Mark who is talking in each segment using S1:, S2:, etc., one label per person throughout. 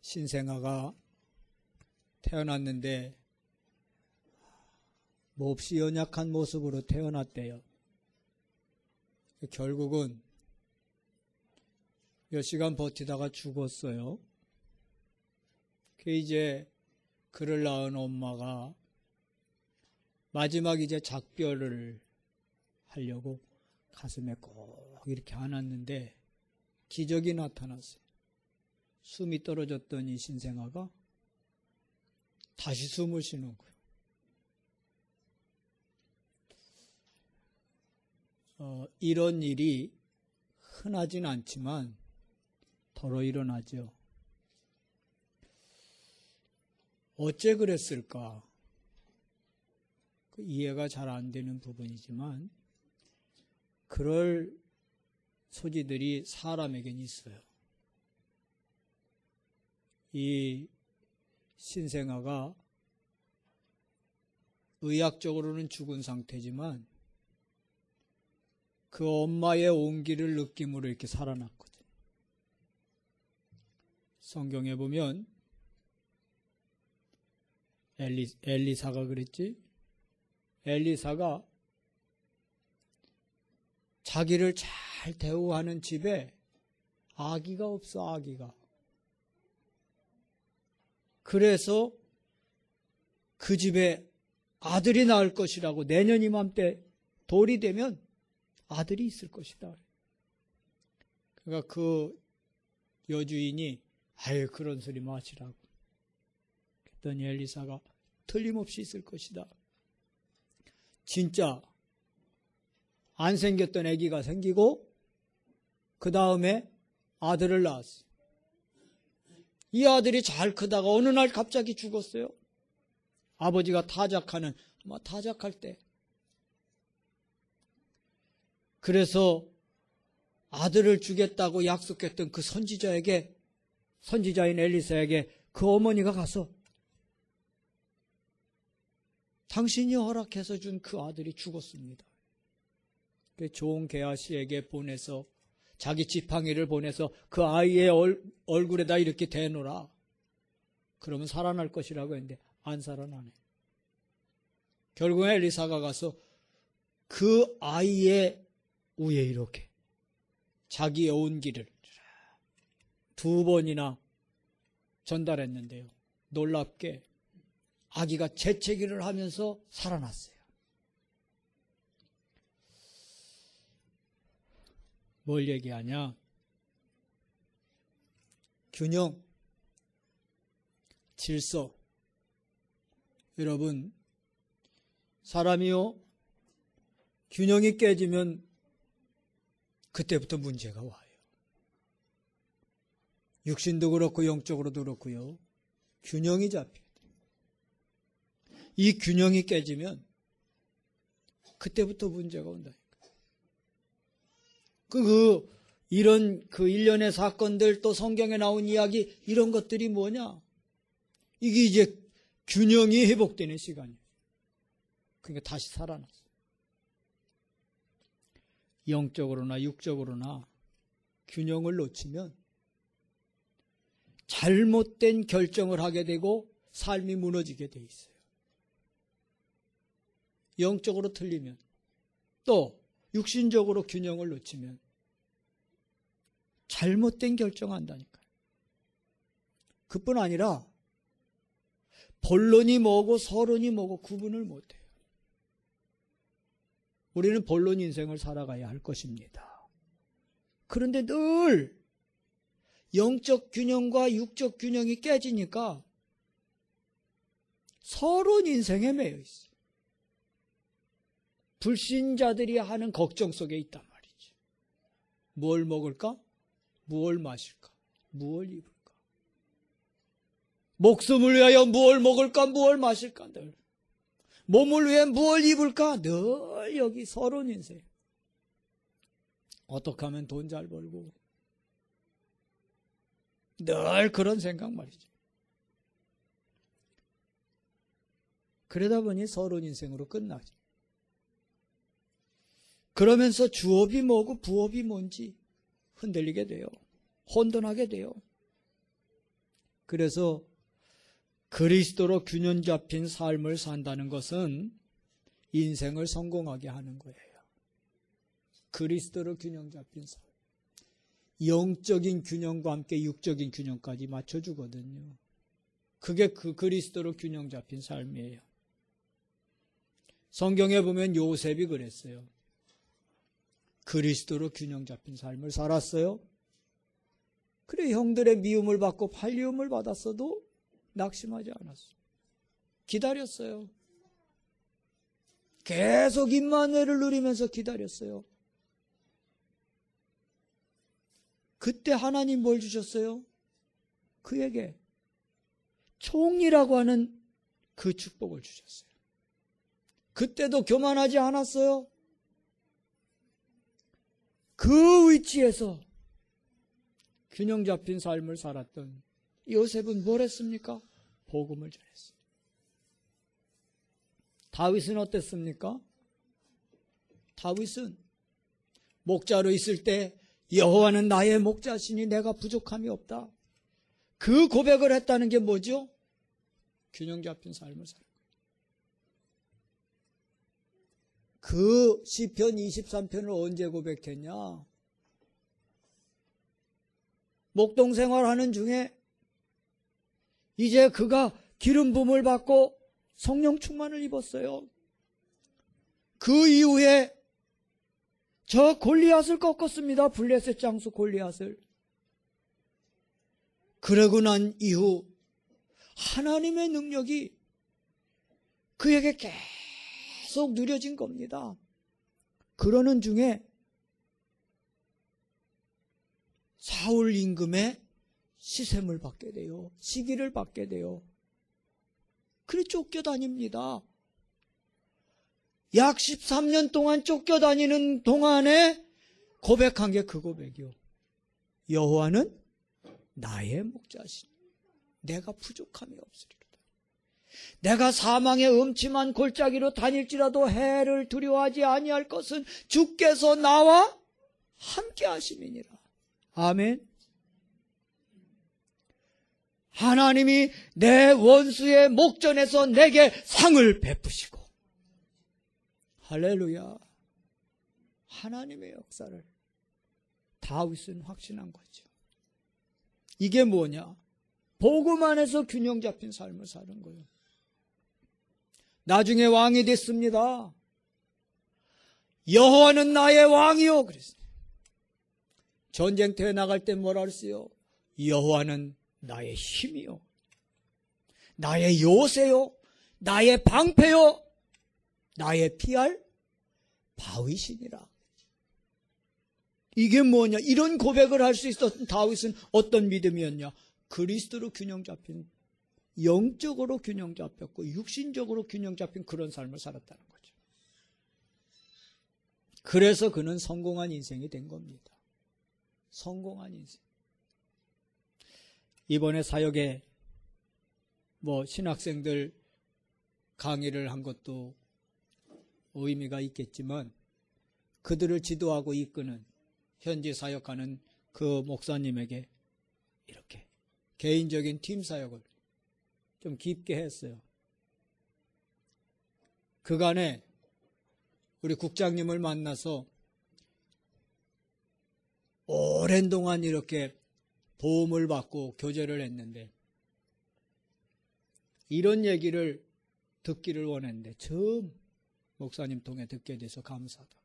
S1: 신생아가 태어났는데 몹시 연약한 모습으로 태어났대요. 결국은 몇 시간 버티다가 죽었어요. 이제 그를 낳은 엄마가 마지막 이제 작별을 하려고 가슴에 꼭 이렇게 안았는데 기적이 나타났어요. 숨이 떨어졌던 이 신생아가 다시 숨을 쉬는 거예요. 이런 일이 흔하진 않지만 더러 일어나죠. 어째 그랬을까? 이해가 잘 안 되는 부분이지만 그럴 소지들이 사람에겐 있어요. 이 신생아가 의학적으로는 죽은 상태지만 그 엄마의 온기를 느낌으로 이렇게 살아났거든. 성경에 보면 엘리사가 그랬지? 엘리사가 자기를 잘 대우하는 집에 아기가 없어, 아기가. 그래서 그 집에 아들이 낳을 것이라고 내년 이맘때 돌이 되면 아들이 있을 것이다. 그러니까 그 여주인이 아유 그런 소리 마시라고. 그랬더니 엘리사가 틀림없이 있을 것이다. 진짜 안 생겼던 아기가 생기고 그 다음에 아들을 낳았어요. 이 아들이 잘 크다가 어느 날 갑자기 죽었어요. 아버지가 타작할 때. 그래서 아들을 주겠다고 약속했던 그 선지자인 엘리사에게 그 어머니가 가서 당신이 허락해서 준 그 아들이 죽었습니다. 좋은 게하시에게 보내서 자기 지팡이를 보내서 그 아이의 얼굴에다 이렇게 대놓으라. 그러면 살아날 것이라고 했는데 안 살아나네. 결국에 엘리사가 가서 그 아이의 위에 이렇게 자기의 온기를 2번이나 전달했는데요. 놀랍게 아기가 재채기를 하면서 살아났어요. 뭘 얘기하냐? 균형, 질서. 여러분, 사람이요, 균형이 깨지면 그때부터 문제가 와요. 육신도 그렇고 영적으로도 그렇고요. 균형이 잡혀야 돼요. 이 균형이 깨지면 그때부터 문제가 온다니까. 이런 일련의 사건들 또 성경에 나온 이야기 이런 것들이 뭐냐? 이게 이제 균형이 회복되는 시간이에요. 그러니까 다시 살아났어요. 영적으로나 육적으로나 균형을 놓치면 잘못된 결정을 하게 되고 삶이 무너지게 돼 있어요. 영적으로 틀리면 또 육신적으로 균형을 놓치면 잘못된 결정한다니까요. 그뿐 아니라 본론이 뭐고 서론이 뭐고 구분을 못해요. 우리는 본론 인생을 살아가야 할 것입니다. 그런데 늘 영적 균형과 육적 균형이 깨지니까 서론 인생에 매여 있어요. 불신자들이 하는 걱정 속에 있단 말이죠. 무엇을 먹을까? 무엇을 마실까? 무엇을 입을까? 목숨을 위하여 무엇을 먹을까? 무엇을 마실까? 늘. 몸을 위해 무엇을 입을까? 늘 여기 서론 인생. 어떻게 하면 돈 잘 벌고 늘 그런 생각 말이죠. 그러다 보니 서론 인생으로 끝나죠. 그러면서 주업이 뭐고 부업이 뭔지 흔들리게 돼요. 혼돈하게 돼요. 그래서 그리스도로 균형 잡힌 삶을 산다는 것은 인생을 성공하게 하는 거예요. 그리스도로 균형 잡힌 삶. 영적인 균형과 함께 육적인 균형까지 맞춰주거든요. 그게 그 그리스도로 균형 잡힌 삶이에요. 성경에 보면 요셉이 그랬어요. 그리스도로 균형 잡힌 삶을 살았어요. 그래, 형들의 미움을 받고 팔리움을 받았어도 낙심하지 않았어요. 기다렸어요. 계속 임마누엘을 누리면서 기다렸어요. 그때 하나님 뭘 주셨어요? 그에게 총리라고 하는 그 축복을 주셨어요. 그때도 교만하지 않았어요. 그 위치에서 균형 잡힌 삶을 살았던 요셉은 뭘 했습니까? 복음을 전했어요. 다윗은 어땠습니까? 다윗은 목자로 있을 때 여호와는 나의 목자시니 내가 부족함이 없다. 그 고백을 했다는 게 뭐죠? 균형 잡힌 삶을 사는 거예요. 그 시편 23편을 언제 고백했냐? 목동 생활하는 중에 이제 그가 기름 부음을 받고 성령 충만을 입었어요. 그 이후에 저 골리앗을 꺾었습니다. 블레셋 장수 골리앗을. 그러고 난 이후 하나님의 능력이 그에게 계속 누려진 겁니다. 그러는 중에 사울 임금의 시샘을 받게 돼요. 시기를 받게 돼요. 그래 쫓겨다닙니다. 약 13년 동안 쫓겨다니는 동안에 고백한 게 그 고백이요. 여호와는 나의 목자시니 내가 부족함이 없으리로다. 내가 사망의 음침한 골짜기로 다닐지라도 해를 두려워하지 아니할 것은 주께서 나와 함께 하심이니라. 아멘. 하나님이 내 원수의 목전에서 내게 상을 베푸시고, 할렐루야. 하나님의 역사를 다윗은 확신한 거죠. 이게 뭐냐? 복음 안에서 균형 잡힌 삶을 사는 거예요. 나중에 왕이 됐습니다. 여호와는 나의 왕이요 그랬어요. 전쟁터에 나갈 때 뭐라 그랬어요? 여호와는 나의 힘이요, 나의 요새요, 나의 방패요, 나의 피할 바위시니라. 이게 뭐냐? 이런 고백을 할 수 있었던 다윗은 어떤 믿음이었냐? 그리스도로 균형 잡힌, 영적으로 균형 잡혔고 육신적으로 균형 잡힌 그런 삶을 살았다는 거죠. 그래서 그는 성공한 인생이 된 겁니다. 성공한 인생. 이번에 사역에 신학생들 강의를 한 것도 의미가 있겠지만, 그들을 지도하고 이끄는 현지 사역하는 그 목사님에게 이렇게 개인적인 팀 사역을 좀 깊게 했어요. 그간에 우리 국장님을 만나서 오랜 동안 이렇게 도움을 받고 교제를 했는데, 이런 얘기를 듣기를 원했는데 처음 목사님 통해 듣게 돼서 감사하다.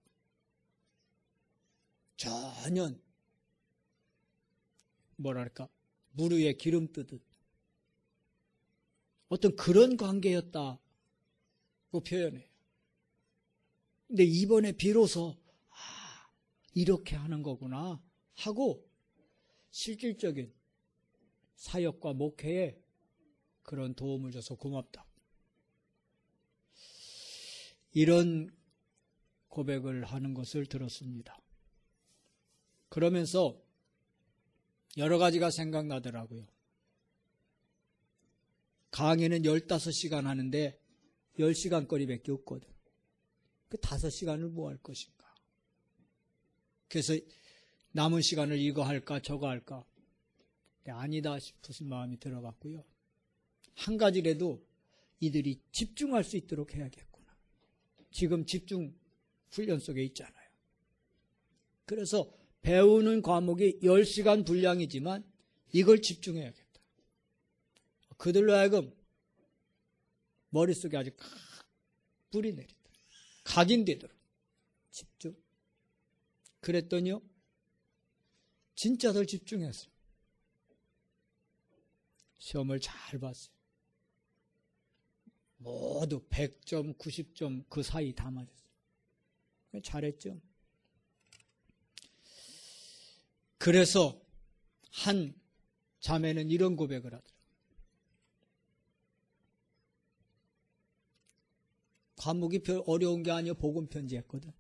S1: 전혀 물 위에 기름 뜨듯 어떤 그런 관계였다고 표현해요. 근데 이번에 비로소 이렇게 하는 거구나 하고 실질적인 사역과 목회에 그런 도움을 줘서 고맙다. 이런 고백을 하는 것을 들었습니다. 그러면서 여러 가지가 생각나더라고요. 강의는 15시간 하는데 10시간거리밖에 없거든. 그 5시간을 뭐 할 것인가. 그래서 남은 시간을 이거 할까 저거 할까. 아니다 싶은 마음이 들어갔고요. 한 가지라도 이들이 집중할 수 있도록 해야겠구나. 지금 집중 훈련 속에 있잖아요. 그래서 배우는 과목이 10시간 분량이지만 이걸 집중해야겠다. 그들로 하여금 머릿속에 아주 뿌리 내리도록, 각인되도록 집중. 그랬더니요, 진짜들 집중했어요. 시험을 잘 봤어요. 모두 100점, 90점 그 사이 다 맞았어요. 잘했죠. 그래서 한 자매는 이런 고백을 하더라고요. 과목이 별 어려운 게 아니에요. 복음 편지했거든.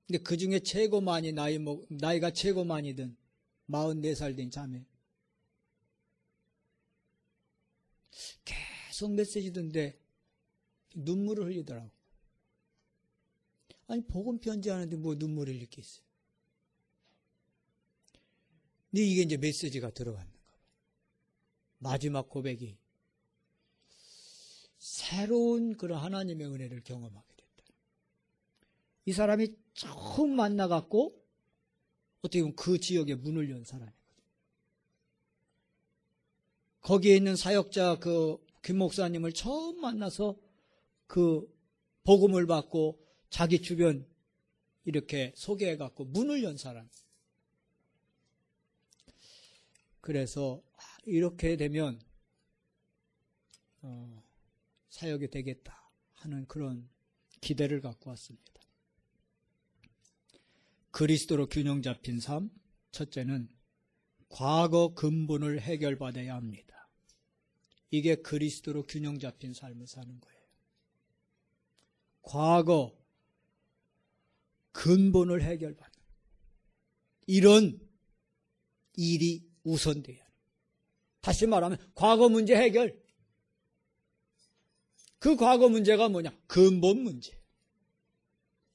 S1: 근데 그 중에 최고 많이 나이가 최고 많이 든 44살 된 자매. 계속 메시지던데 눈물을 흘리더라고. 아니, 복음 편지하는데 뭐 눈물을 흘릴 게 있어요. 근데 이게 이제 메시지가 들어갔는가 봐. 마지막 고백이 새로운 그런 하나님의 은혜를 경험하게 됐다. 이 사람이 처음 만나갖고 어떻게 보면 그 지역에 문을 연 사람이거든. 거기에 있는 사역자 김 목사님을 처음 만나서 그 복음을 받고 자기 주변 이렇게 소개해갖고 문을 연 사람. 그래서 이렇게 되면 사역이 되겠다 하는 그런 기대를 갖고 왔습니다. 그리스도로 균형 잡힌 삶, 첫째는 과거 근본을 해결받아야 합니다. 이게 그리스도로 균형 잡힌 삶을 사는 거예요. 과거 근본을 해결받는 이런 일이 우선돼야 해요. 다시 말하면 과거 문제 해결. 그 과거 문제가 뭐냐? 근본 문제.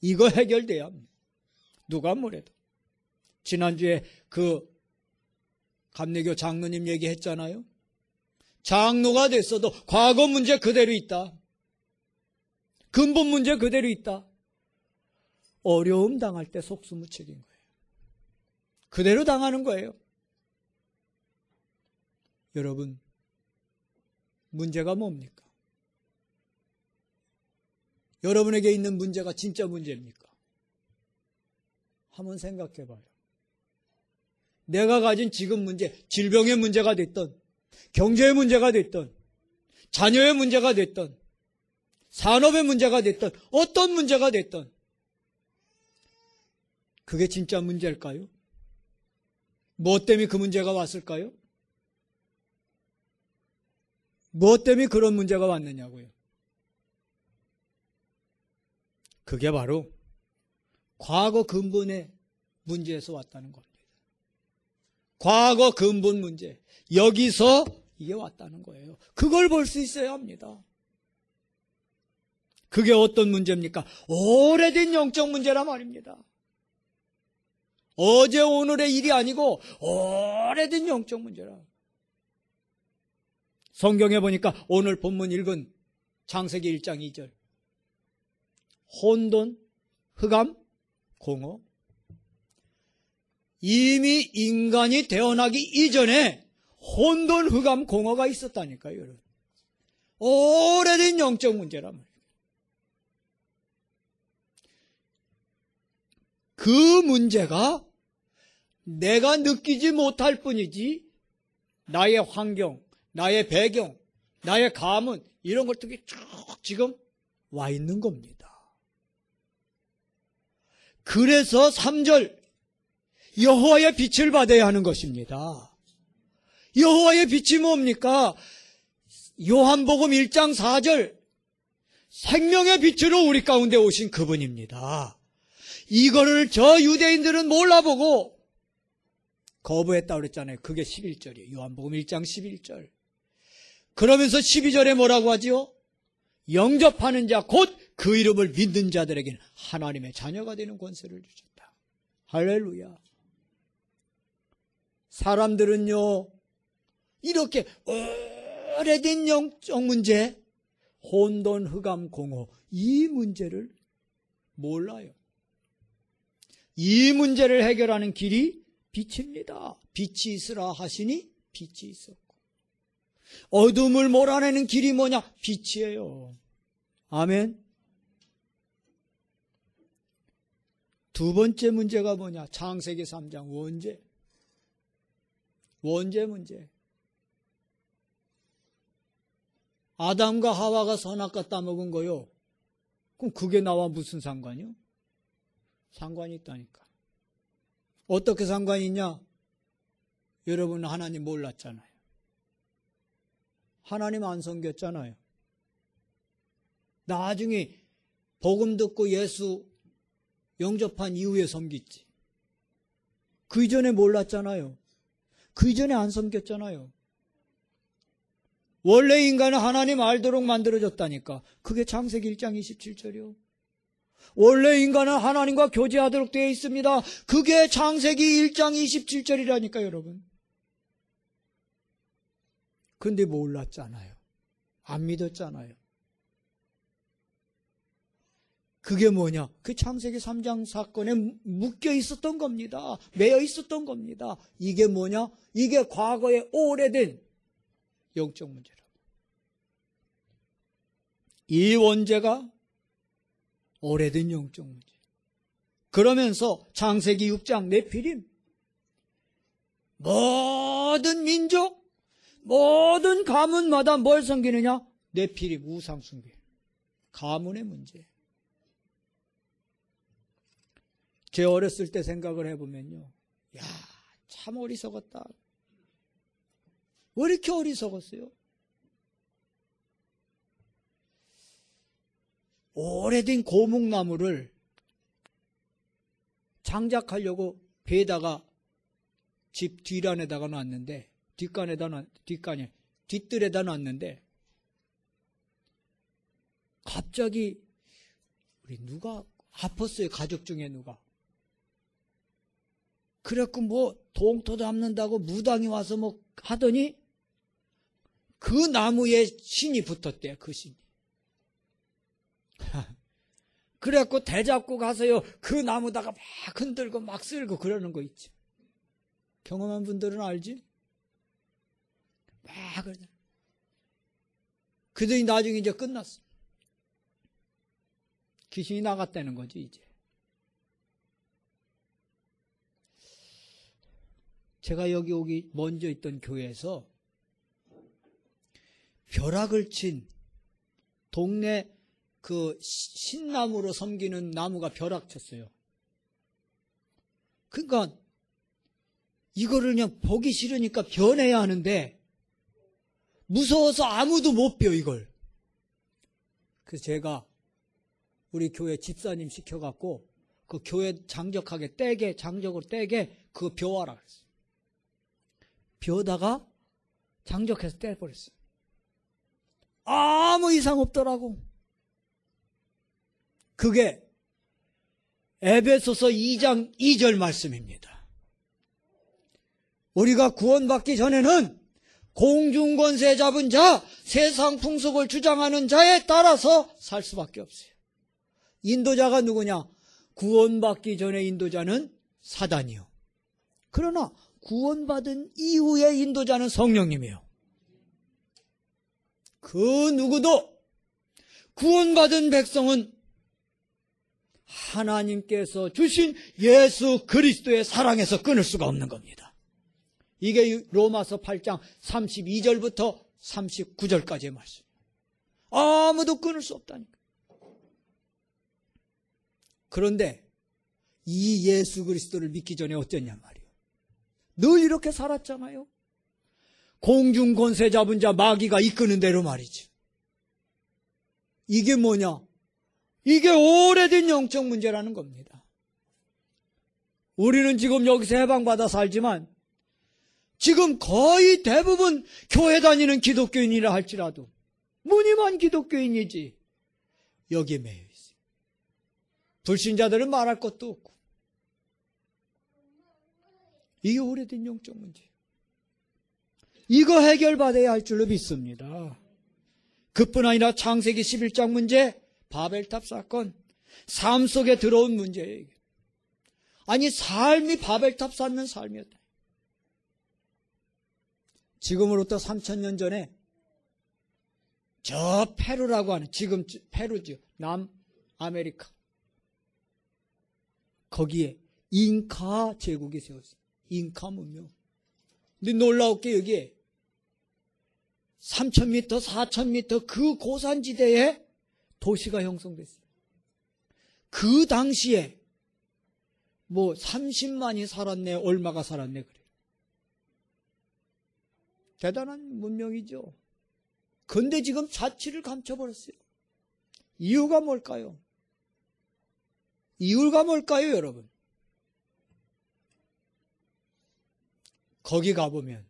S1: 이거 해결돼야 합니다. 누가 뭐래도. 지난주에 그 감리교 장로님 얘기했잖아요. 장로가 됐어도 과거 문제 그대로 있다. 근본 문제 그대로 있다. 어려움 당할 때 속수무책인 거예요. 그대로 당하는 거예요. 여러분, 문제가 뭡니까? 여러분에게 있는 문제가 진짜 문제입니까? 한번 생각해 봐요. 내가 가진 지금 문제, 질병의 문제가 됐던, 경제의 문제가 됐던, 자녀의 문제가 됐던, 산업의 문제가 됐던, 어떤 문제가 됐던, 그게 진짜 문제일까요? 무엇 때문에 그 문제가 왔을까요? 무엇 때문에 그런 문제가 왔느냐고요? 그게 바로 과거 근본의 문제에서 왔다는 겁니다. 과거 근본 문제, 여기서 이게 왔다는 거예요. 그걸 볼 수 있어야 합니다. 그게 어떤 문제입니까? 오래된 영적 문제란 말입니다. 어제 오늘의 일이 아니고 오래된 영적 문제라. 성경에 보니까 오늘 본문 읽은 창세기 1장 2절 혼돈, 흑암, 공허. 이미 인간이 태어나기 이전에 혼돈, 흑암, 공허가 있었다니까요, 여러분. 오래된 영적 문제란 말이에요. 그 문제가 내가 느끼지 못할 뿐이지 나의 환경, 나의 배경, 나의 가문 이런 것들이 쭉 지금 와 있는 겁니다. 그래서 3절 여호와의 빛을 받아야 하는 것입니다. 여호와의 빛이 뭡니까? 요한복음 1장 4절 생명의 빛으로 우리 가운데 오신 그분입니다. 이거를 저 유대인들은 몰라보고 거부했다고 그랬잖아요. 그게 11절이에요. 요한복음 1장 11절. 그러면서 12절에 뭐라고 하지요? 영접하는 자 곧 그 이름을 믿는 자들에게는 하나님의 자녀가 되는 권세를 주셨다. 할렐루야. 사람들은요, 이렇게 오래된 영적 문제, 혼돈, 흑암, 공허, 이 문제를 몰라요. 이 문제를 해결하는 길이 빛입니다. 빛이 있으라 하시니 빛이 있었고, 어둠을 몰아내는 길이 뭐냐? 빛이에요. 아멘. 두 번째 문제가 뭐냐? 창세기 3장 원죄. 원죄 문제. 아담과 하와가 선악과 따먹은 거요. 그럼 그게 나와 무슨 상관이요? 상관이 있다니까. 어떻게 상관이 있냐? 여러분은 하나님 몰랐잖아요. 하나님 안 섬겼잖아요. 나중에 복음 듣고 예수 영접한 이후에 섬겼지. 그 이전에 몰랐잖아요. 그 이전에 안 섬겼잖아요. 원래 인간은 하나님 알도록 만들어졌다니까. 그게 창세기 1장 27절이요. 원래 인간은 하나님과 교제하도록 되어 있습니다. 그게 창세기 1장 27절이라니까 여러분. 근데 몰랐잖아요. 안 믿었잖아요. 그게 뭐냐? 그 창세기 3장 사건에 묶여 있었던 겁니다. 매여 있었던 겁니다. 이게 뭐냐? 이게 과거에 오래된 영적 문제라고. 이 원죄가 오래된 영적 문제. 그러면서 창세기 6장 네피림, 모든 민족, 모든 가문마다 뭘 섬기느냐? 네피림, 우상 숭배. 가문의 문제. 제 어렸을 때 생각을 해보면요. 야, 참 어리석었다. 왜 이렇게 어리석었어요? 오래된 고목나무를 장작하려고 배에다가 집 뒷안에다가 놨는데, 뒷뜰에다 놨는데, 갑자기, 우리 누가 아팠어요, 가족 중에 누가. 그래갖고 뭐 동토 담는다고 무당이 와서 뭐 하더니 그 나무에 신이 붙었대요. 그 신이. 그래갖고 대잡고 가서요 그 나무다가 막 흔들고 막 쓸고 그러는 거 있죠. 경험한 분들은 알지? 막 그러잖아. 그러더니 나중에 이제 끝났어. 귀신이 나갔다는 거지 이제. 제가 여기 오기 먼저 있던 교회에서 벼락을 친 동네 그 신나무로 섬기는 나무가 벼락 쳤어요. 그러니까 이거를 그냥 보기 싫으니까 변해야 하는데 무서워서 아무도 못 벼 이걸. 그래서 제가 우리 교회 집사님 시켜갖고 그 교회 장적하게 장적으로 떼게 그거 벼와라 그랬어요. 벼다가 장적해서 떼버렸어요. 아무 이상 없더라고. 그게 에베소서 2장 2절 말씀입니다. 우리가 구원받기 전에는 공중권세 잡은 자, 세상 풍속을 주장하는 자에 따라서 살 수밖에 없어요. 인도자가 누구냐? 구원받기 전에 인도자는 사단이요. 그러나 구원받은 이후의 인도자는 성령님이에요. 그 누구도 구원받은 백성은 하나님께서 주신 예수 그리스도의 사랑에서 끊을 수가 없는 겁니다. 이게 로마서 8장 32절부터 39절까지의 말씀. 아무도 끊을 수 없다니까. 그런데 이 예수 그리스도를 믿기 전에 어땠냔 말이에요. 늘 이렇게 살았잖아요. 공중 권세 잡은 자 마귀가 이끄는 대로 말이죠. 이게 뭐냐? 이게 오래된 영적 문제라는 겁니다. 우리는 지금 여기서 해방받아 살지만 지금 거의 대부분 교회 다니는 기독교인이라 할지라도 무늬만 기독교인이지 여기에 매여 있어요. 불신자들은 말할 것도 없고 이게 오래된 영적 문제. 이거 해결받아야 할 줄로 믿습니다. 그뿐 아니라 창세기 11장 문제, 바벨탑 사건, 삶 속에 들어온 문제예요. 아니, 삶이 바벨탑 쌓는 삶이었다. 지금으로부터 3000년 전에 저 페루라고 하는, 지금 페루죠, 남아메리카, 거기에 잉카 제국이 세웠어요. 잉카 문명. 근데 놀라울 게 여기에 3000m, 4000m 그 고산지대에 도시가 형성됐어요. 그 당시에 뭐 30만이 살았네, 얼마가 살았네, 그래. 대단한 문명이죠. 근데 지금 자취를 감춰버렸어요. 이유가 뭘까요? 이유가 뭘까요, 여러분? 거기 가보면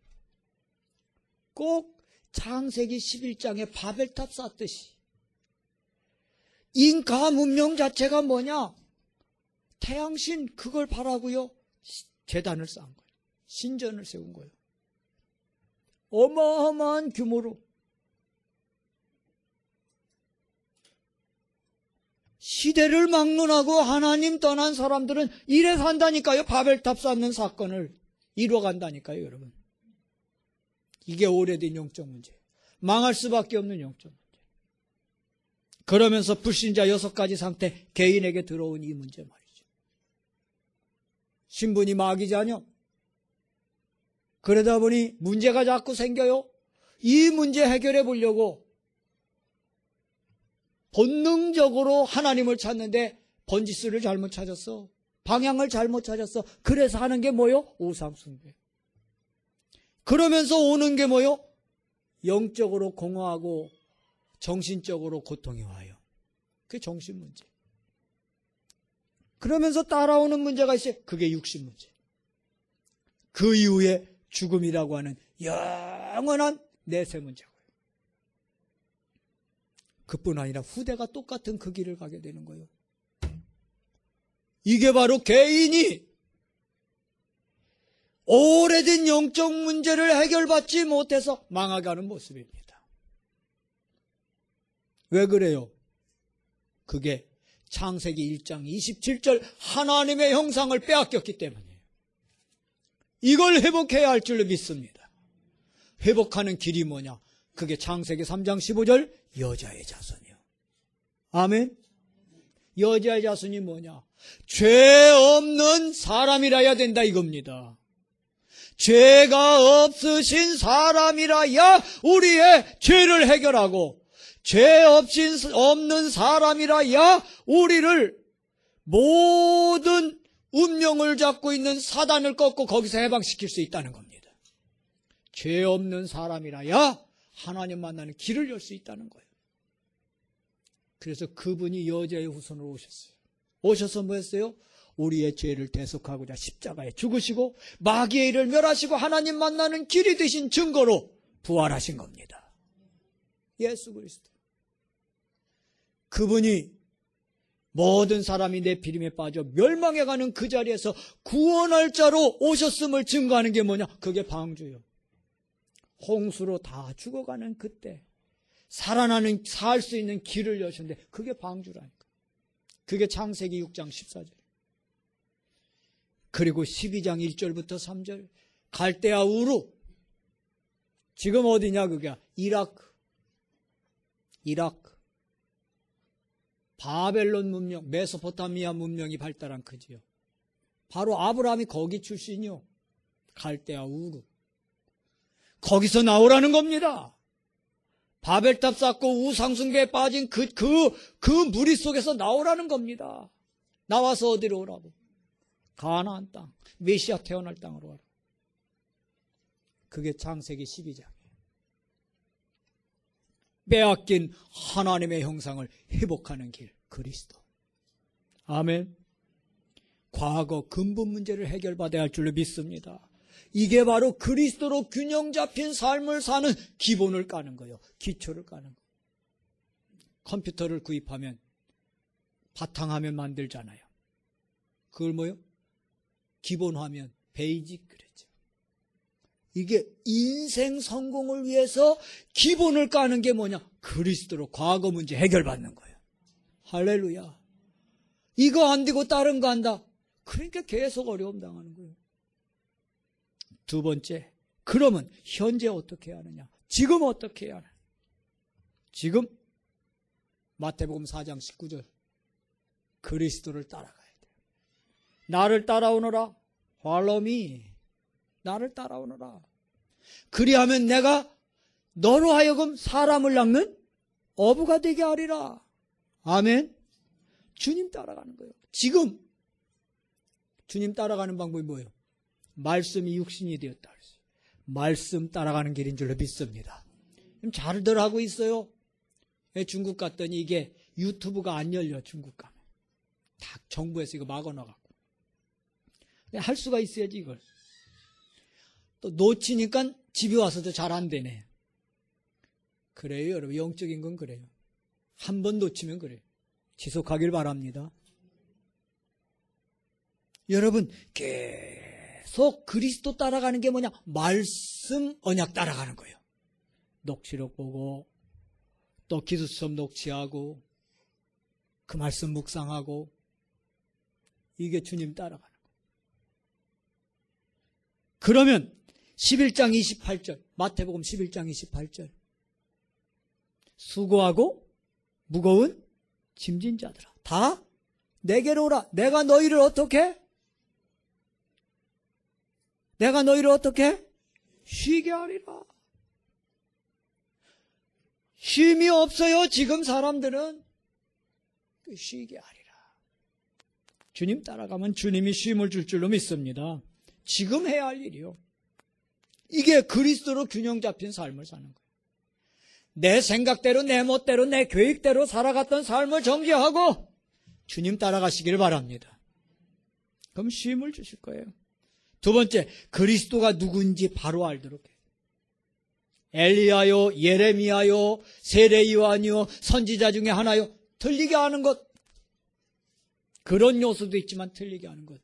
S1: 꼭 창세기 11장에 바벨탑 쌓듯이 잉카 문명 자체가 뭐냐? 태양신 그걸 바라고요. 제단을 쌓은 거예요. 신전을 세운 거예요. 어마어마한 규모로. 시대를 막론하고 하나님 떠난 사람들은 이래 산다니까요. 바벨탑 쌓는 사건을 이뤄간다니까요, 여러분. 이게 오래된 영적 문제예요. 망할 수밖에 없는 영적 문제. 그러면서 불신자 6가지 상태, 개인에게 들어온 이 문제 말이죠. 신분이 마귀자녀. 그러다 보니 문제가 자꾸 생겨요. 이 문제 해결해 보려고 본능적으로 하나님을 찾는데 번지수를 잘못 찾았어. 방향을 잘못 찾았어. 그래서 하는 게 뭐요? 우상숭배. 그러면서 오는 게 뭐요? 영적으로 공허하고 정신적으로 고통이 와요. 그게 정신 문제. 그러면서 따라오는 문제가 있어요. 그게 육신 문제. 그 이후에 죽음이라고 하는 영원한 내세 문제고요. 그뿐 아니라 후대가 똑같은 그 길을 가게 되는 거예요. 이게 바로 개인이 오래된 영적 문제를 해결받지 못해서 망하가는 모습입니다. 왜 그래요? 그게 창세기 1장 27절 하나님의 형상을 빼앗겼기 때문이에요. 이걸 회복해야 할 줄로 믿습니다. 회복하는 길이 뭐냐? 그게 창세기 3장 15절 여자의 자손이요. 아멘. 여자의 자손이 뭐냐? 죄 없는 사람이라야 된다 이겁니다. 죄가 없으신 사람이라야 우리의 죄를 해결하고 죄 없는 사람이라야 우리를 모든 운명을 잡고 있는 사단을 꺾고 거기서 해방시킬 수 있다는 겁니다. 죄 없는 사람이라야 하나님 만나는 길을 열 수 있다는 거예요. 그래서 그분이 여자의 후손으로 오셨어요. 오셔서 뭐 했어요? 우리의 죄를 대속하고자 십자가에 죽으시고 마귀의 일을 멸하시고 하나님 만나는 길이 되신 증거로 부활하신 겁니다. 예수 그리스도. 그분이 모든 사람이 내 비림에 빠져 멸망해가는 그 자리에서 구원할 자로 오셨음을 증거하는 게 뭐냐? 그게 방주요. 홍수로 다 죽어가는 그때 살아나는 살 수 있는 길을 여셨는데 그게 방주라니까. 그게 창세기 6장 14절. 그리고 12장 1절부터 3절 갈대아 우루. 지금 어디냐 그게? 이라크. 바벨론 문명, 메소포타미아 문명이 발달한 그지요. 바로 아브라함이 거기 출신이요. 갈대아 우루. 거기서 나오라는 겁니다. 바벨탑 쌓고 우상숭배에 빠진 그 무리 속에서 나오라는 겁니다. 나와서 어디로 오라고? 가나안 땅, 메시아 태어날 땅으로 가라. 그게 창세기 12장이에요. 빼앗긴 하나님의 형상을 회복하는 길, 그리스도. 아멘. 과거 근본 문제를 해결받아야 할 줄로 믿습니다. 이게 바로 그리스도로 균형 잡힌 삶을 사는 기본을 까는 거예요. 기초를 까는 거예요. 컴퓨터를 구입하면 바탕화면 만들잖아요. 그걸 뭐요? 기본 화면, 베이직 그랬죠. 이게 인생 성공을 위해서 기본을 까는 게 뭐냐? 그리스도로 과거 문제 해결받는 거예요. 할렐루야. 이거 안 되고 다른 거 한다. 그러니까 계속 어려움 당하는 거예요. 두 번째, 그러면 현재 어떻게 해야 하느냐? 지금 어떻게 해야 하느냐? 지금 마태복음 4장 19절 그리스도를 따라가야 돼요. 나를 따라오너라. Follow me. 나를 따라오너라. 그리하면 내가 너로 하여금 사람을 낚는 어부가 되게 하리라. 아멘. 주님 따라가는 거예요. 지금 주님 따라가는 방법이 뭐예요? 말씀이 육신이 되었다. 말씀 따라가는 길인 줄로 믿습니다. 잘들 하고 있어요. 중국 갔더니 이게 유튜브가 안 열려. 중국 가면 다 정부에서 이거 막아놔갖고 할 수가 있어야지. 이걸 또 놓치니까 집에 와서도 잘 안 되네. 그래요 여러분. 영적인 건 그래요. 한 번 놓치면 그래요. 지속하길 바랍니다. 여러분 계속 그리스도 따라가는 게 뭐냐? 말씀 언약 따라가는 거예요. 녹취록 보고 또 기도수첩 녹취하고 그 말씀 묵상하고 이게 주님 따라가는 거예요. 그러면 11장 28절 마태복음 11장 28절 수고하고 무거운 짐진 자들아 다 내게로 오라. 내가 너희를 어떻게? 내가 너희를 어떻게? 쉬게 하리라. 쉼이 없어요. 지금 사람들은 쉬게 하리라. 주님 따라가면 주님이 쉼을 줄 줄로 믿습니다. 지금 해야 할 일이요. 이게 그리스도로 균형 잡힌 삶을 사는 거예요. 내 생각대로 내 멋대로 내 계획대로 살아갔던 삶을 정지하고 주님 따라가시길 바랍니다. 그럼 쉼을 주실 거예요. 두 번째, 그리스도가 누군지 바로 알도록 해요. 엘리야요, 예레미야요, 세례 요한이요, 선지자 중에 하나요. 틀리게 하는 것. 그런 요소도 있지만 틀리게 하는 것.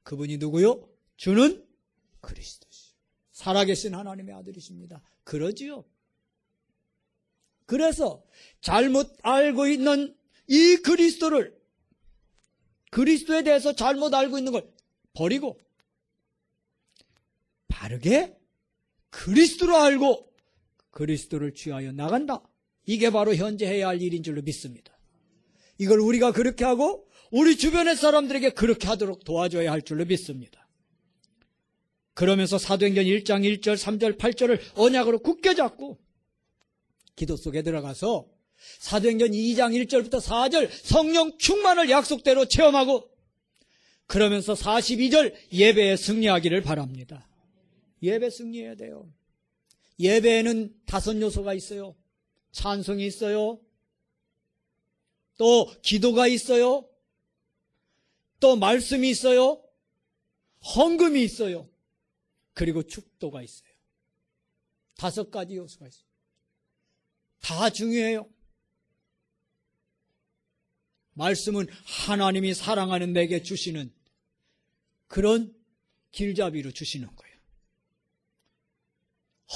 S1: 그분이 누구요? 주는 그리스도시요. 살아계신 하나님의 아들이십니다. 그러지요. 그래서 잘못 알고 있는 이 그리스도를, 그리스도에 대해서 잘못 알고 있는 걸 버리고 바르게 그리스도로 알고 그리스도를 취하여 나간다. 이게 바로 현재 해야 할 일인 줄로 믿습니다. 이걸 우리가 그렇게 하고 우리 주변의 사람들에게 그렇게 하도록 도와줘야 할 줄로 믿습니다. 그러면서 사도행전 1장 1절 3절 8절을 언약으로 굳게 잡고 기도 속에 들어가서 사도행전 2장 1절부터 4절 성령 충만을 약속대로 체험하고 그러면서 42절 예배에 승리하기를 바랍니다. 예배 승리해야 돼요. 예배에는 5 요소가 있어요. 찬송이 있어요. 또 기도가 있어요. 또 말씀이 있어요. 헌금이 있어요. 그리고 축도가 있어요. 5가지 요소가 있어요. 다 중요해요. 말씀은 하나님이 사랑하는 내게 주시는 그런 길잡이로 주시는 거예요.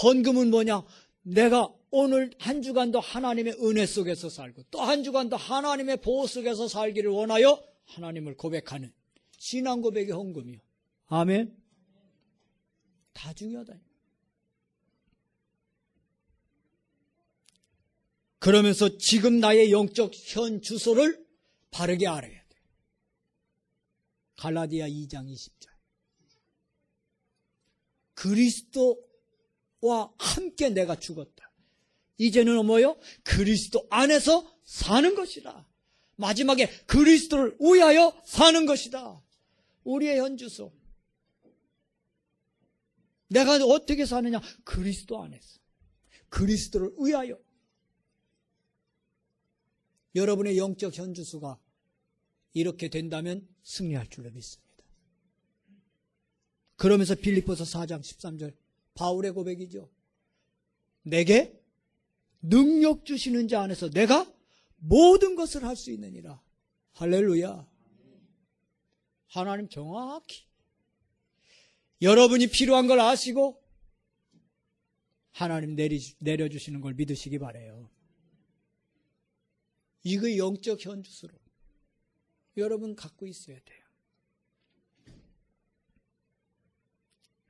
S1: 헌금은 뭐냐? 내가 오늘 한 주간도 하나님의 은혜 속에서 살고 또 한 주간도 하나님의 보호 속에서 살기를 원하여 하나님을 고백하는 신앙 고백의 헌금이요. 아멘. 다 중요하다. 그러면서 지금 나의 영적 현 주소를 바르게 알아야 돼. 갈라디아 2장 20절. 그리스도와 함께 내가 죽었다. 이제는 뭐요? 그리스도 안에서 사는 것이다. 마지막에 그리스도를 위하여 사는 것이다. 우리의 현 주소. 내가 어떻게 사느냐? 그리스도 안에서. 그리스도를 위하여. 여러분의 영적 현주소가 이렇게 된다면 승리할 줄로 믿습니다. 그러면서 빌립보서 4장 13절 바울의 고백이죠. 내게 능력 주시는 자 안에서 내가 모든 것을 할 수 있느니라. 할렐루야. 하나님 정확히 여러분이 필요한 걸 아시고 하나님 내려주시는 걸 믿으시기 바라요. 이거 영적 현주소로 여러분 갖고 있어야 돼요.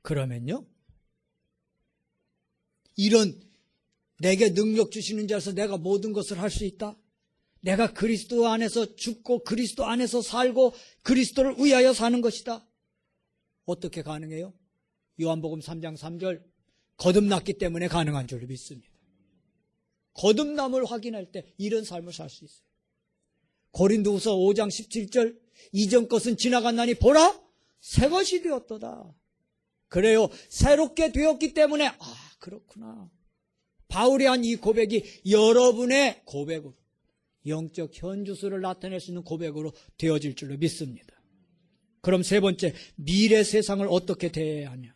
S1: 그러면요, 이런 내게 능력 주시는 자에서 내가 모든 것을 할 수 있다. 내가 그리스도 안에서 죽고 그리스도 안에서 살고 그리스도를 위하여 사는 것이다. 어떻게 가능해요? 요한복음 3장 3절, 거듭났기 때문에 가능한 줄 믿습니다. 거듭남을 확인할 때 이런 삶을 살 수 있어요. 고린도후서 5장 17절, 이전 것은 지나갔나니 보라, 새 것이 되었도다. 그래요, 새롭게 되었기 때문에 그렇구나. 바울이 한 이 고백이 여러분의 고백으로, 영적 현주소를 나타낼 수 있는 고백으로 되어질 줄로 믿습니다. 그럼 세 번째, 미래 세상을 어떻게 대해야 하냐?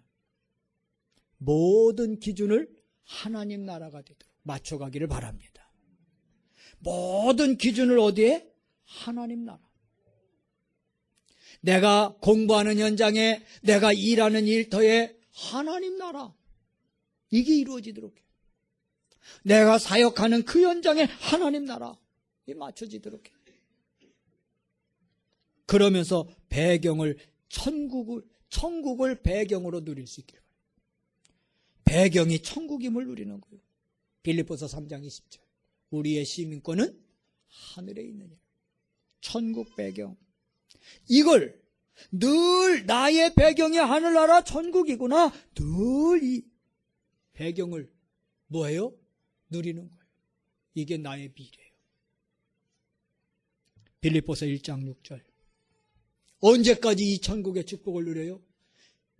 S1: 모든 기준을 하나님 나라가 되도록 맞춰가기를 바랍니다. 모든 기준을 어디에? 하나님 나라. 내가 공부하는 현장에, 내가 일하는 일터에 하나님 나라, 이게 이루어지도록 해요. 내가 사역하는 그 현장에 하나님 나라, 이게 맞춰지도록 해요. 그러면서 배경을, 천국을 배경으로 누릴 수 있기를 바랍니다. 배경이 천국임을 누리는 거예요. 빌립보서 3장 20절, 우리의 시민권은 하늘에 있느니라. 천국 배경, 이걸 늘 나의 배경이 하늘나라 천국이구나, 늘 이 배경을 뭐예요? 누리는 거예요. 이게 나의 미래예요. 빌립보서 1장 6절, 언제까지 이 천국의 축복을 누려요?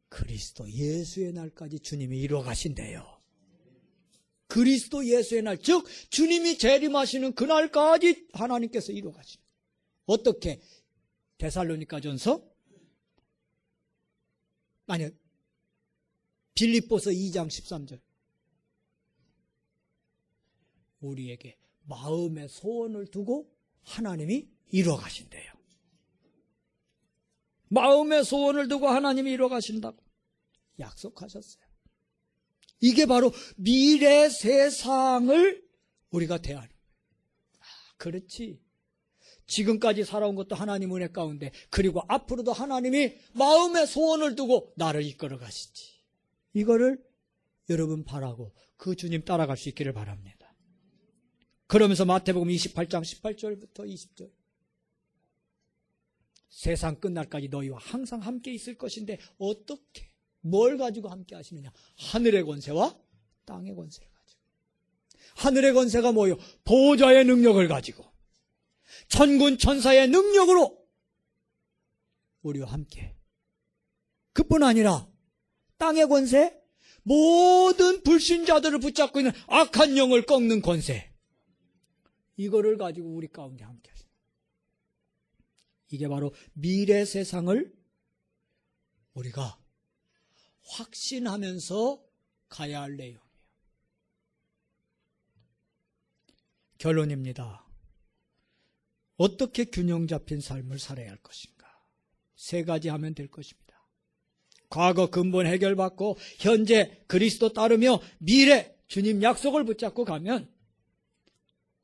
S1: 그리스도 예수의 날까지 주님이 이루어 가신대요. 그리스도 예수의 날, 즉 주님이 재림하시는 그날까지 하나님께서 이루어 가십니다. 어떻게? 데살로니가전서, 아니요, 빌립보서 2장 13절, 우리에게 마음의 소원을 두고 하나님이 이루어 가신대요. 마음의 소원을 두고 하나님이 이루어 가신다고 약속하셨어요. 이게 바로 미래 세상을 우리가 대하는 거예요. 그렇지, 지금까지 살아온 것도 하나님 은혜 가운데, 그리고 앞으로도 하나님이 마음의 소원을 두고 나를 이끌어 가시지. 이거를 여러분 바라고 그 주님 따라갈 수 있기를 바랍니다. 그러면서 마태복음 28장 18절부터 20절, 세상 끝날까지 너희와 항상 함께 있을 것인데 어떻게, 뭘 가지고 함께 하시느냐? 하늘의 권세와 땅의 권세를 가지고. 하늘의 권세가 뭐예요? 보호자의 능력을 가지고, 천군 천사의 능력으로 우리와 함께. 그뿐 아니라 땅의 권세, 모든 불신자들을 붙잡고 있는 악한 영을 꺾는 권세, 이거를 가지고 우리 가운데 함께 하십니다. 이게 바로 미래 세상을 우리가 확신하면서 가야 할 내용이에요. 결론입니다. 어떻게 균형 잡힌 삶을 살아야 할 것인가? 세 가지 하면 될 것입니다. 과거 근본 해결받고 현재 그리스도 따르며 미래 주님 약속을 붙잡고 가면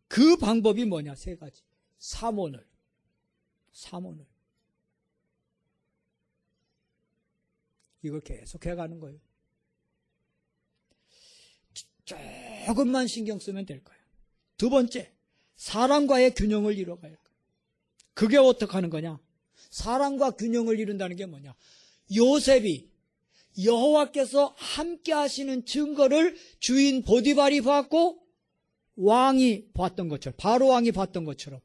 S1: 그 방법이 뭐냐? 세 가지. 삼원을. 이걸 계속 해가는 거예요. 조금만 신경 쓰면 될 거예요. 두 번째, 사랑과의 균형을 이뤄가야 할 거예요. 그게 어떻게 하는 거냐? 사랑과 균형을 이룬다는 게 뭐냐? 요셉이 여호와께서 함께 하시는 증거를 주인 보디발이 봤고 왕이 봤던 것처럼, 바로 왕이 봤던 것처럼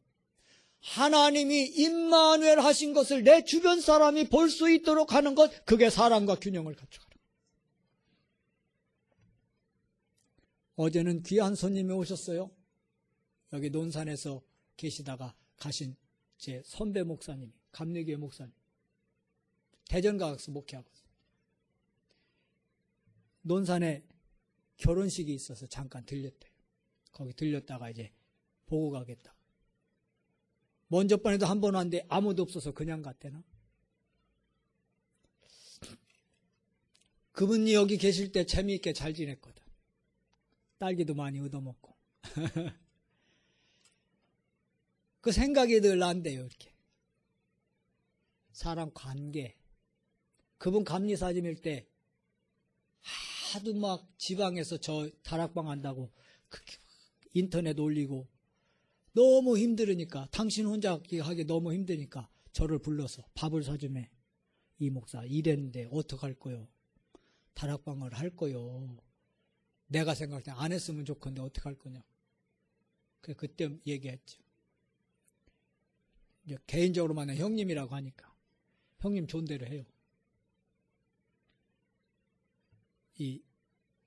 S1: 하나님이 임마누엘 하신 것을 내 주변 사람이 볼 수 있도록 하는 것, 그게 사랑과 균형을 갖춰가는 거예요. 어제는 귀한 손님이 오셨어요. 여기 논산에서 계시다가 가신 제 선배 목사님이, 감리교회 목사님, 대전 가서 목회하고 있어요. 논산에 결혼식이 있어서 잠깐 들렸대요. 거기 들렸다가 이제 보고 가겠다. 먼저 번에도 한 번 왔는데 아무도 없어서 그냥 갔대나? 그분이 여기 계실 때 재미있게 잘 지냈거든. 딸기도 많이 얻어먹고. 그 생각이 늘 난대요, 이렇게. 사람 관계. 그분 감리사님일 때 하도 막 지방에서 저 다락방 한다고 그렇게 인터넷 올리고 너무 힘들으니까, 당신 혼자 하기 너무 힘드니까 저를 불러서 밥을 사주매. 이 목사 이랬는데 어떡할 거요? 다락방을 할 거요. 내가 생각할 때 안 했으면 좋겠는데 어떡할 거냐. 그때 얘기했죠. 이제 개인적으로 만나 형님이라고 하니까 형님 존대로 해요.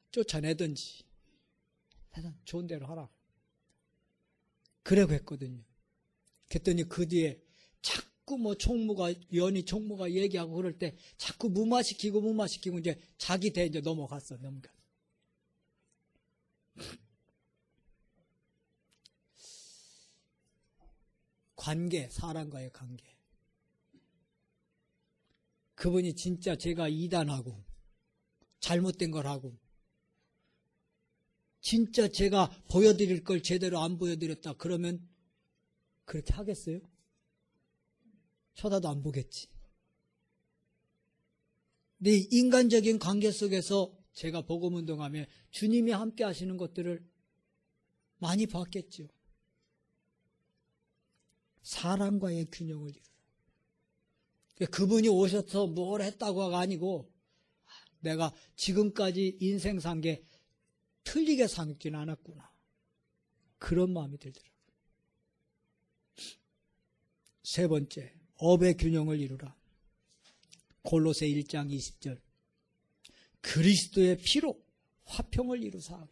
S1: 쫓아내든지 좋은 대로 하라. 그래고 했거든요. 그랬더니 그 뒤에 자꾸 뭐 연희 총무가 얘기하고 그럴 때 자꾸 무마시키고 이제 자기 대 이제 넘어갔어. 관계, 사람과의 관계. 그분이 진짜 제가 이단하고 잘못된 걸 하고 진짜 제가 보여드릴 걸 제대로 안 보여드렸다 그러면 그렇게 하겠어요? 쳐다도 안 보겠지. 근데 인간적인 관계 속에서 제가 복음운동하며 주님이 함께 하시는 것들을 많이 봤겠죠. 사람과의 균형을 이루라. 그분이 오셔서 뭘 했다고가 아니고 내가 지금까지 인생 산 게 틀리게 살지는 않았구나. 그런 마음이 들더라고요. 세 번째, 업의 균형을 이루라. 골로새 1장 20절. 그리스도의 피로 화평을 이루사.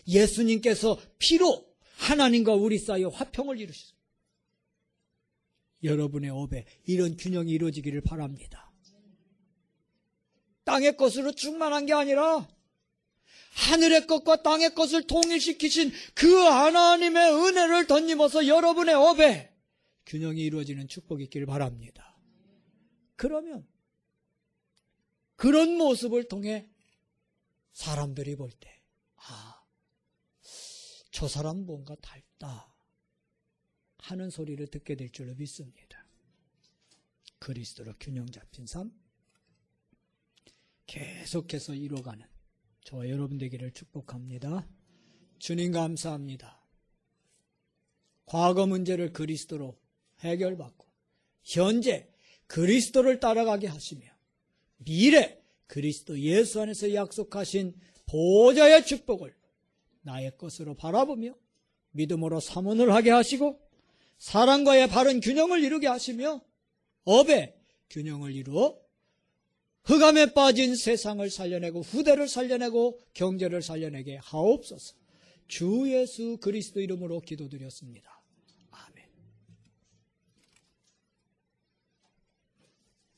S1: 예수님께서 피로 하나님과 우리 사이에 화평을 이루셨습니다. 여러분의 업에 이런 균형이 이루어지기를 바랍니다. 땅의 것으로 충만한 게 아니라 하늘의 것과 땅의 것을 통일시키신 그 하나님의 은혜를 덧입어서 여러분의 업에 균형이 이루어지는 축복이 있기를 바랍니다. 그러면 그런 모습을 통해 사람들이 볼 때 저 사람 뭔가 닮다 하는 소리를 듣게 될 줄로 믿습니다. 그리스도로 균형 잡힌 삶 계속해서 이뤄가는 저와 여러분 되기를 축복합니다. 주님 감사합니다. 과거 문제를 그리스도로 해결받고 현재 그리스도를 따라가게 하시며 미래 그리스도 예수 안에서 약속하신 보좌의 축복을 나의 것으로 바라보며 믿음으로 사모를 하게 하시고 사랑과의 바른 균형을 이루게 하시며 업의 균형을 이루어 흑암에 빠진 세상을 살려내고 후대를 살려내고 경제를 살려내게 하옵소서. 주 예수 그리스도 이름으로 기도드렸습니다.